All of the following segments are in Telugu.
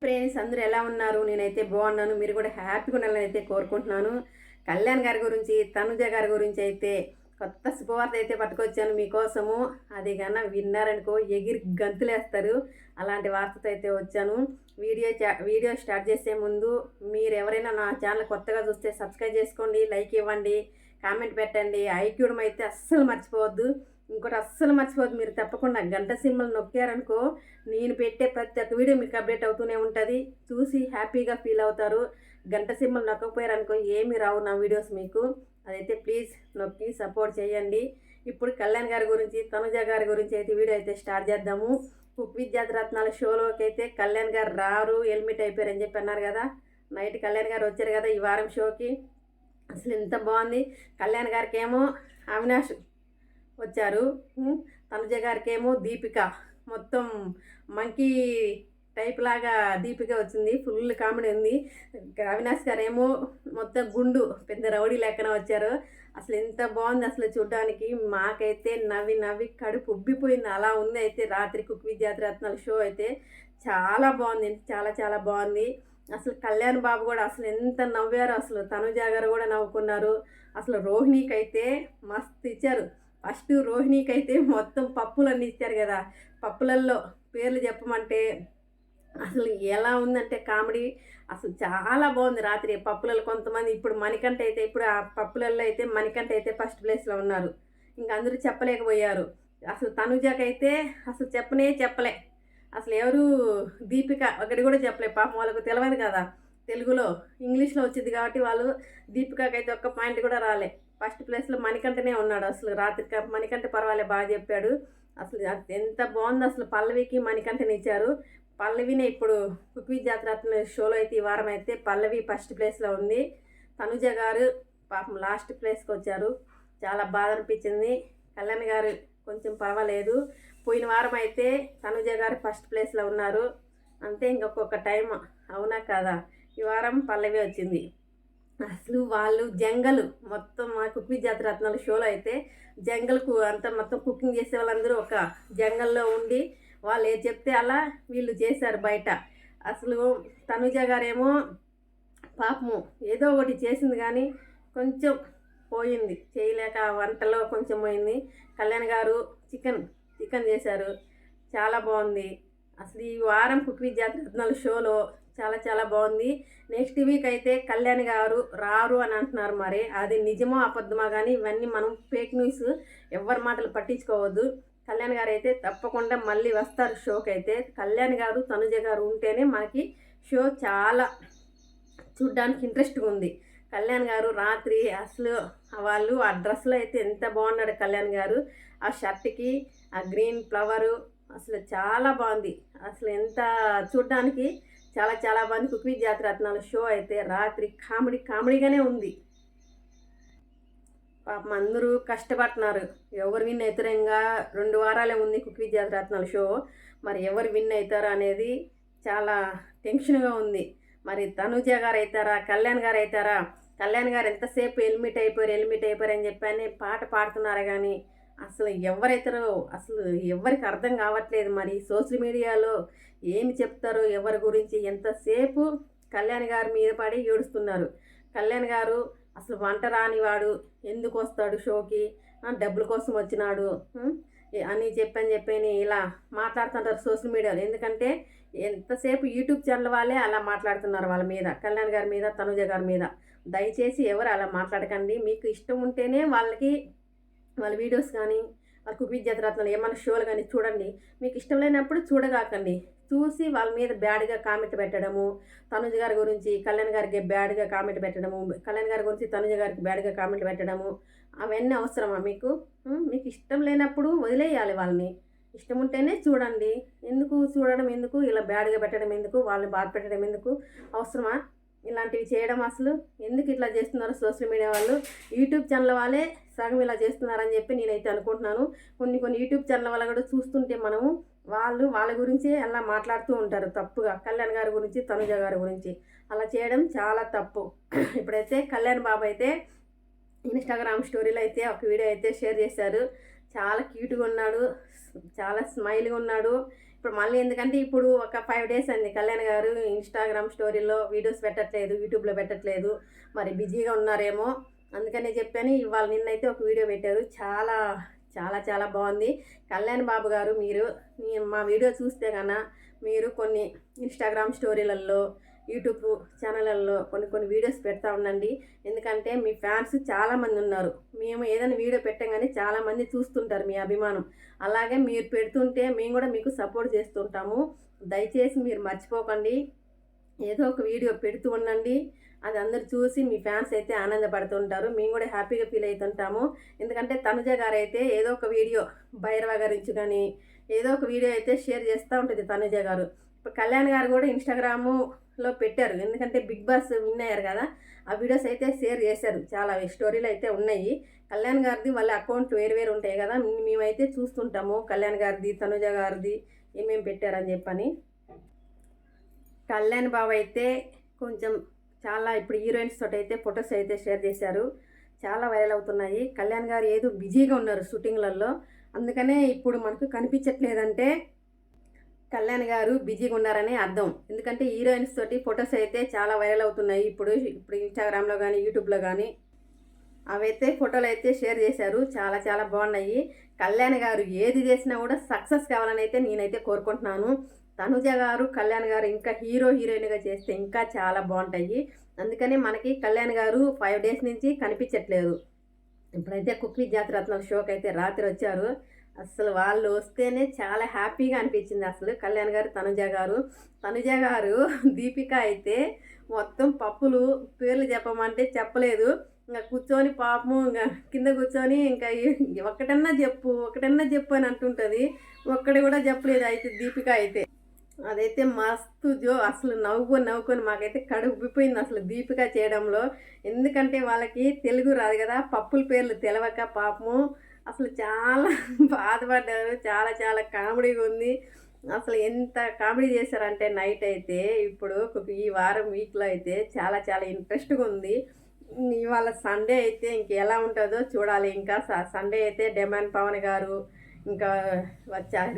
ఫ్రెండ్స్ అందరూ ఎలా ఉన్నారు? నేనైతే బాగున్నాను. మీరు కూడా హ్యాపీగా ఉండాలని అయితే కోరుకుంటున్నాను. కళ్యాణ్ గారి గురించి, తనుజ గారి గురించి అయితే కొత్త శుభవార్త అయితే పట్టుకొచ్చాను మీకోసము. అది కన్నా విన్నారనుకో ఎగిరి గంతులేస్తారు. అలాంటి వార్తతో అయితే వచ్చాను. వీడియో స్టార్ట్ చేసే ముందు మీరు ఎవరైనా నా ఛానల్ కొత్తగా చూస్తే సబ్స్క్రైబ్ చేసుకోండి, లైక్ ఇవ్వండి, కామెంట్ పెట్టండి. ఐక్యూడం అయితే అస్సలు మర్చిపోవద్దు. ఇంకోటి అస్సలు మర్చిపోవద్దు, మీరు తప్పకుండా గంట సింబల్ నొక్కారనుకో నేను పెట్టే ప్రతి ఒక్క వీడియో మీకు అప్డేట్ అవుతూనే ఉంటుంది. చూసి హ్యాపీగా ఫీల్ అవుతారు. గంట సింబల్ నొక్కకపోయారనుకో ఏమి రావు నా వీడియోస్ మీకు. అదైతే ప్లీజ్ నొక్కి సపోర్ట్ చేయండి. ఇప్పుడు కళ్యాణ్ గారి గురించి, తనుజ గారి గురించి అయితే వీడియో అయితే స్టార్ట్ చేద్దాము. కుక్ విత్ జాతిరత్నాల షోలోకి అయితే కళ్యాణ్ గారు రారు, ఎలిమిట్ అయిపోయారని చెప్పి అన్నారు కదా. నైట్ కళ్యాణ్ గారు వచ్చారు కదా ఈ వారం షోకి. అసలు ఎంత బాగుంది. కళ్యాణ్ గారికి ఏమో అవినాష్ వచ్చారు, తనుజ గారికి ఏమో దీపిక, మొత్తం మంకీ టైప్ లాగా దీపిక వచ్చింది. ఫుల్ కామెడీ ఉంది. అవినాష్ గారు ఏమో మొత్తం గుండు పెద్ద రౌడీ లెక్కన వచ్చారు. అసలు ఎంత బాగుంది అసలు చూడడానికి. మాకైతే నవ్వి నవ్వి కడుపు ఉబ్బిపోయింది. అలా ఉంది అయితే రాత్రి కుక్ విత్ జాతిరత్నాల షో అయితే చాలా బాగుంది. చాలా చాలా బాగుంది. అసలు కళ్యాణ్ బాబు కూడా అసలు ఎంత నవ్వారు. అసలు తనుజ గారు కూడా నవ్వుకున్నారు. అసలు రోహిణికి అయితే మస్తు ఇచ్చారు. ఫస్ట్ రోహిణికి అయితే మొత్తం పప్పులన్నీ ఇచ్చారు కదా. పప్పులల్లో పేర్లు చెప్పమంటే అసలు ఎలా ఉందంటే కామెడీ అసలు చాలా బాగుంది. రాత్రి పప్పులలో కొంతమంది ఇప్పుడు మణికంఠ అయితే ఇప్పుడు ఆ పప్పులలో అయితే మణికంఠ అయితే ఫస్ట్ ప్లేస్లో ఉన్నారు. ఇంకా అందరూ చెప్పలేకపోయారు. అసలు తనుజకైతే అసలు చెప్పలే. అసలు ఎవరు దీపిక ఒకటి కూడా చెప్పలే. పాపం వాళ్ళకు తెలియదు కదా తెలుగులో, ఇంగ్లీష్లో వచ్చింది కాబట్టి వాళ్ళు దీపికకైతే ఒక్క పాయింట్ కూడా రాలే. ఫస్ట్ ప్లేస్లో మణికంఠనే ఉన్నాడు. అసలు రాత్రి మణికంఠ పర్వాలే బాగా చెప్పాడు. అసలు ఎంత బాగుంది. అసలు పల్లవికి మణికంఠని ఇచ్చారు. పల్లవినే ఇప్పుడు కుక్ విత్ జాతిరత్నాల షోలో అయితే ఈ వారం అయితే పల్లవి ఫస్ట్ ప్లేస్లో ఉంది. తనుజ గారు పాపం లాస్ట్ ప్లేస్కి వచ్చారు. చాలా బాధ అనిపించింది. కళ్యాణ్ గారు కొంచెం పర్వాలేదు. పోయిన వారం అయితే తనుజ గారు ఫస్ట్ ప్లేస్లో ఉన్నారు. అంతే ఇంకొక టైం అవునా కదా. ఈ వారం పల్లవి వచ్చింది. అసలు వాళ్ళు జంగల్ మొత్తం మా కుక్ విత్ జాతిరత్నాల షోలో అయితే జంగల్కు అంతా మొత్తం కుకింగ్ చేసే వాళ్ళందరూ ఒక జంగల్లో ఉండి వాళ్ళు ఏది చెప్తే అలా వీళ్ళు చేశారు బయట. అసలు తనుజ గారేమో పాపము ఏదో ఒకటి చేసింది కానీ కొంచెం పోయింది, చేయలేక వంటలో కొంచెం పోయింది. కళ్యాణ్ గారు చికెన్ చేశారు, చాలా బాగుంది. అసలు ఈ వారం కుక్ విత్ జాతిరత్నాల షోలో చాలా చాలా బాగుంది. నెక్స్ట్ వీక్ అయితే కళ్యాణ్ గారు రారు అని అంటున్నారు. మరి అది నిజమో అబద్ధమా కానీ ఇవన్నీ మనం ఫేక్ న్యూస్, ఎవరి మాటలు పట్టించుకోవద్దు. కళ్యాణ్ గారు అయితే తప్పకుండా మళ్ళీ వస్తారు షోకి. అయితే కళ్యాణ్ గారు తనుజ గారు ఉంటేనే మనకి షో చాలా చూడ్డానికి ఇంట్రెస్ట్గా ఉంది. కళ్యాణ్ గారు రాత్రి అసలు వాళ్ళు ఆ డ్రెస్లో అయితే ఎంత బాగున్నాడు కళ్యాణ్ గారు. ఆ షర్ట్కి ఆ గ్రీన్ ఫ్లవరు అసలు చాలా బాగుంది. అసలు ఎంత చూడ్డానికి చాలా చాలా బాగుంది. కుక్ విత్ జాతిరత్నాల షో అయితే రాత్రి కామెడీగానే ఉంది. పాపం అందరూ కష్టపడుతున్నారు. ఎవరు విన్ అవుతారు? ఇంకా 2 వారాలే ఉంది కుక్ విత్ జాతిరత్నాల షో. మరి ఎవరు విన్ అవుతారు అనేది చాలా టెన్షన్గా ఉంది. మరి తనుజ గారు అవుతారా, కళ్యాణ్ గారు అవుతారా? కళ్యాణ్ గారు ఎంతసేపు ఎలిమిట్ అయిపోయారు అని చెప్పని పాట పాడుతున్నారు కానీ అసలు ఎవరైతారో అసలు ఎవరికి అర్థం కావట్లేదు. మరి సోషల్ మీడియాలో ఏమి చెప్తారో ఎవరి గురించి. ఎంతసేపు కళ్యాణ్ గారి మీద పడి ఏడుస్తున్నారు. కళ్యాణ్ గారు అసలు వంట రానివాడు, ఎందుకు వస్తాడు షోకి, డబ్బుల కోసం వచ్చినాడు అని చెప్పని ఇలా మాట్లాడుతుంటారు సోషల్ మీడియాలో. ఎందుకంటే ఎంతసేపు యూట్యూబ్ ఛానల్ వాళ్ళే అలా మాట్లాడుతున్నారు వాళ్ళ మీద, కళ్యాణ్ గారి మీద, తనుజ గారి మీద. దయచేసి ఎవరు అలా మాట్లాడకండి. మీకు ఇష్టం ఉంటేనే వాళ్ళ వీడియోస్ కానీ వాళ్ళ కుక్ విత్ జాతిరత్నాలు ఏమైనా షోలు కానీ చూడండి. మీకు ఇష్టం లేనప్పుడు చూడగాకండి. చూసి వాళ్ళ మీద బ్యాడ్గా కామెంట్ పెట్టడము, తనుజ గారి గురించి కళ్యాణ్ గారికి బ్యాడ్గా కామెంట్ పెట్టడము, కళ్యాణ్ గారి గురించి తనుజ గారికి బ్యాడ్గా కామెంట్ పెట్టడము అవన్నీ అవసరమా మీకు? మీకు ఇష్టం లేనప్పుడు వదిలేయాలి వాళ్ళని. ఇష్టం ఉంటేనే చూడండి. ఎందుకు చూడడం, ఎందుకు ఇలా బ్యాడ్గా పెట్టడం, ఎందుకు వాళ్ళని బాధ పెట్టడం, ఎందుకు అవసరమా ఇలాంటివి చేయడం? అసలు ఎందుకు ఇట్లా చేస్తున్నారు సోషల్ మీడియా వాళ్ళు? యూట్యూబ్ ఛానల్ వాళ్ళే సగం ఇలా చేస్తున్నారని చెప్పి నేనైతే అనుకుంటున్నాను. కొన్ని యూట్యూబ్ ఛానల్ వాళ్ళ కూడా చూస్తుంటే మనము వాళ్ళ గురించే అలా మాట్లాడుతూ ఉంటారు తప్పుగా. కళ్యాణ్ గారి గురించి, తనుజ గారి గురించి అలా చేయడం చాలా తప్పు. ఇప్పుడైతే కళ్యాణ్ బాబు అయితే ఇన్స్టాగ్రామ్ స్టోరీలో అయితే ఒక వీడియో అయితే షేర్ చేశారు. చాలా క్యూట్గా ఉన్నాడు, చాలా స్మైల్గా ఉన్నాడు. ఇప్పుడు మళ్ళీ ఎందుకంటే ఇప్పుడు ఒక 5 డేస్ అయింది కళ్యాణ్ గారు ఇన్స్టాగ్రామ్ స్టోరీలో వీడియోస్ పెట్టట్లేదు, యూట్యూబ్లో పెట్టట్లేదు. మరి బిజీగా ఉన్నారేమో అందుకనే చెప్పాను. ఇవాళ నిన్నైతే ఒక వీడియో పెట్టారు. చాలా చాలా చాలా బాగుంది. కళ్యాణ్ బాబు గారు మీరు మా వీడియో చూస్తే కన్నా మీరు కొన్ని ఇన్స్టాగ్రామ్ స్టోరీలలో, యూట్యూబ్ ఛానళ్ళల్లో కొన్ని వీడియోస్ పెడతా ఉండండి. ఎందుకంటే మీ ఫ్యాన్స్ చాలామంది ఉన్నారు. మేము ఏదైనా వీడియో పెట్టగానే చాలామంది చూస్తుంటారు మీ అభిమానం. అలాగే మీరు పెడుతుంటే మేము కూడా మీకు సపోర్ట్ చేస్తుంటాము. దయచేసి మీరు మర్చిపోకండి. ఏదో ఒక వీడియో పెడుతూ ఉండండి. అది అందరు చూసి మీ ఫ్యాన్స్ అయితే ఆనందపడుతుంటారు. మేము కూడా హ్యాపీగా ఫీల్ అవుతుంటాము. ఎందుకంటే తనుజ గారు అయితే ఏదో ఒక వీడియో భైరవ గురించి కానీ ఏదో ఒక వీడియో అయితే షేర్ చేస్తూ ఉంటుంది తనుజ గారు. ఇప్పుడు కళ్యాణ్ గారు కూడా ఇన్స్టాగ్రాములో పెట్టారు. ఎందుకంటే బిగ్ బాస్ విన్ అయ్యారు కదా, ఆ వీడియోస్ అయితే షేర్ చేశారు. చాలా స్టోరీలు అయితే ఉన్నాయి. కళ్యాణ్ గారిది వాళ్ళ అకౌంట్ వేరు ఉంటాయి కదా, మేమైతే చూస్తుంటాము కళ్యాణ్ గారిది తనుజ గారిది ఏమేమి పెట్టారని చెప్పని. కళ్యాణ్ బాబు అయితే కొంచెం చాలా ఇప్పుడు హీరోయిన్స్ తోటి అయితే ఫొటోస్ అయితే షేర్ చేశారు. చాలా వైరల్ అవుతున్నాయి. కళ్యాణ్ గారు ఏదో బిజీగా ఉన్నారు షూటింగ్లలో, అందుకనే ఇప్పుడు మనకు కనిపించట్లేదంటే కళ్యాణ్ గారు బిజీగా ఉన్నారని అర్థం. ఎందుకంటే హీరోయిన్స్ తోటి ఫొటోస్ అయితే చాలా వైరల్ అవుతున్నాయి ఇప్పుడు ఇన్స్టాగ్రామ్లో కానీ యూట్యూబ్లో కానీ. అవైతే ఫోటోలు అయితే షేర్ చేశారు. చాలా చాలా బాగున్నాయి. కళ్యాణ్ గారు ఏది చేసినా కూడా సక్సెస్ కావాలని అయితే నేనైతే కోరుకుంటున్నాను. తనుజ గారు కళ్యాణ్ గారు ఇంకా హీరోయిన్గా చేస్తే ఇంకా చాలా బాగుంటాయి. అందుకని మనకి కళ్యాణ్ గారు 5 డేస్ నుంచి కనిపించట్లేదు. ఇప్పుడైతే కుక్ విత్ జాతిరత్నం షోకి అయితే రాత్రి వచ్చారు. అసలు వాళ్ళు వస్తేనే చాలా హ్యాపీగా అనిపించింది. అసలు కళ్యాణ్ గారు తనుజ గారు దీపిక అయితే మొత్తం పప్పులు పేర్లు చెప్పమంటే చెప్పలేదు. ఇంకా కూర్చొని పాపము ఇంకా కింద కూర్చొని ఇంకా ఒకటన్నా చెప్పు అని అంటుంటుంది. ఒక్కడి కూడా చెప్పలేదు అయితే దీపిక అయితే. అదైతే మస్తు అసలు నవ్వుకొని మాకైతే కడుపు ఉబ్బిపోయింది అసలు దీపిక చేయడంలో. ఎందుకంటే వాళ్ళకి తెలుగు రాదు కదా, పప్పుల పేర్లు తెలవక పాపము అసలు చాలా బాధపడ్డారు. చాలా చాలా కామెడీగా ఉంది. అసలు ఎంత కామెడీ చేశారంటే నైట్ అయితే ఇప్పుడు ఈ వారం వీక్లో అయితే చాలా చాలా ఇంట్రెస్ట్గా ఉంది. ఇవాళ సండే అయితే ఇంకెలా ఉంటుందో చూడాలి. ఇంకా సండే అయితే డిమాండ్ పవన్ గారు ఇంకా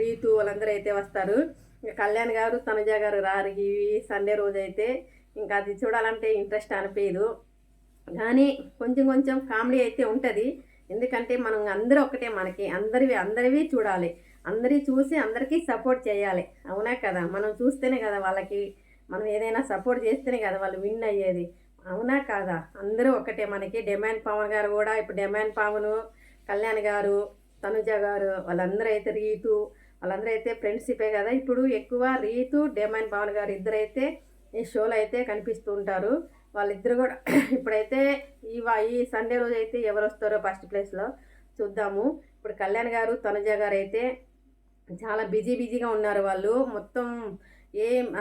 రీతు వాళ్ళందరూ అయితే వస్తారు. ఇంకా కళ్యాణ్ గారు తనుజ గారు రారు ఈ సండే రోజు అయితే. ఇంకా అది చూడాలంటే ఇంట్రెస్ట్ అనిపించదు, కానీ కొంచెం కామెడీ అయితే ఉంటుంది. ఎందుకంటే మనం అందరూ ఒకటే, మనకి అందరివి చూడాలి. అందరి చూసి అందరికీ సపోర్ట్ చేయాలి. అవునా కదా, మనం చూస్తేనే కదా వాళ్ళకి, మనం ఏదైనా సపోర్ట్ చేస్తేనే కదా వాళ్ళు విన్ అయ్యేది. అవునా కాదా, అందరూ ఒకటే మనకి. డిమాండ్ పవన్ గారు కూడా ఇప్పుడు డిమాండ్ పవన్, కళ్యాణ్ గారు, తనుజ గారు వాళ్ళందరూ అయితే రీతు వాళ్ళందరూ అయితే ఫ్రెండ్షిపే కదా. ఇప్పుడు ఎక్కువ రీతు డిమాండ్ పవన్ గారు ఇద్దరైతే ఈ షోలో అయితే కనిపిస్తూ ఉంటారు. వాళ్ళిద్దరు కూడా ఇప్పుడైతే ఈ సండే రోజు అయితే ఎవరు వస్తారో ఫస్ట్ ప్లేస్లో చూద్దాము. ఇప్పుడు కళ్యాణ్ గారు తనుజ గారు అయితే చాలా బిజీగా ఉన్నారు. వాళ్ళు మొత్తం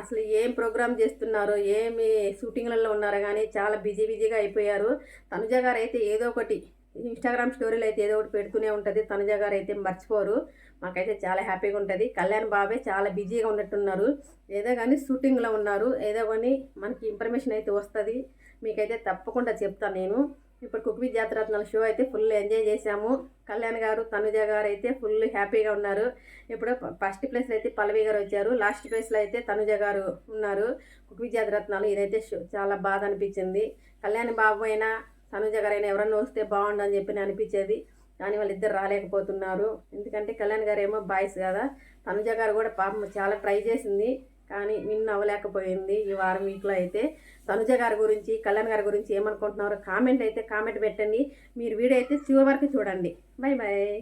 అసలు ఏం ప్రోగ్రామ్ చేస్తున్నారో, ఏమి షూటింగ్లలో ఉన్నారో కానీ చాలా బిజీగా అయిపోయారు. తనుజ గారు అయితే ఏదో ఒకటి ఇన్స్టాగ్రామ్ స్టోరీలు అయితే ఏదో ఒకటి పెడుతూనే ఉంటుంది. తనుజ గారు అయితే మర్చిపోరు. మాకైతే చాలా హ్యాపీగా ఉంటుంది. కళ్యాణ్ బాబే చాలా బిజీగా ఉన్నట్టున్నారు. ఏదో కానీ షూటింగ్లో ఉన్నారు. ఏదో కానీ మనకి ఇన్ఫర్మేషన్ అయితే వస్తుంది, మీకైతే తప్పకుండా చెప్తాను నేను. ఇప్పుడు కుక్ విత్ జాతిరత్నాల షో అయితే ఫుల్ ఎంజాయ్ చేశాము. కళ్యాణ్ గారు తనుజ గారు అయితే ఫుల్ హ్యాపీగా ఉన్నారు. ఇప్పుడు ఫస్ట్ ప్లేస్లో అయితే పల్లవి గారు వచ్చారు. లాస్ట్ ప్లేస్లో అయితే తనుజ గారు ఉన్నారు. కుక్ విత్ జాతిరత్నాలు ఇదైతే చాలా బాధ అనిపించింది. కళ్యాణ్ బాబు అయినా తనుజ గారు అయినా ఎవరన్నా వస్తే బాగుండని చెప్పి అనిపించేది, కానీ వాళ్ళిద్దరు రాలేకపోతున్నారు. ఎందుకంటే కళ్యాణ్ గారు ఏమో బాయ్స్ కదా, తనుజ గారు కూడా పాపం చాలా ట్రై చేసింది కానీ విన్ అవ్వలేకపోయింది. ఈ వారం వీక్లో అయితే తనుజ గారి గురించి కళ్యాణ్ గారి గురించి ఏమనుకుంటున్నారో కామెంట్ పెట్టండి. మీరు వీడియో అయితే చివరి వరకు చూడండి. బాయ్.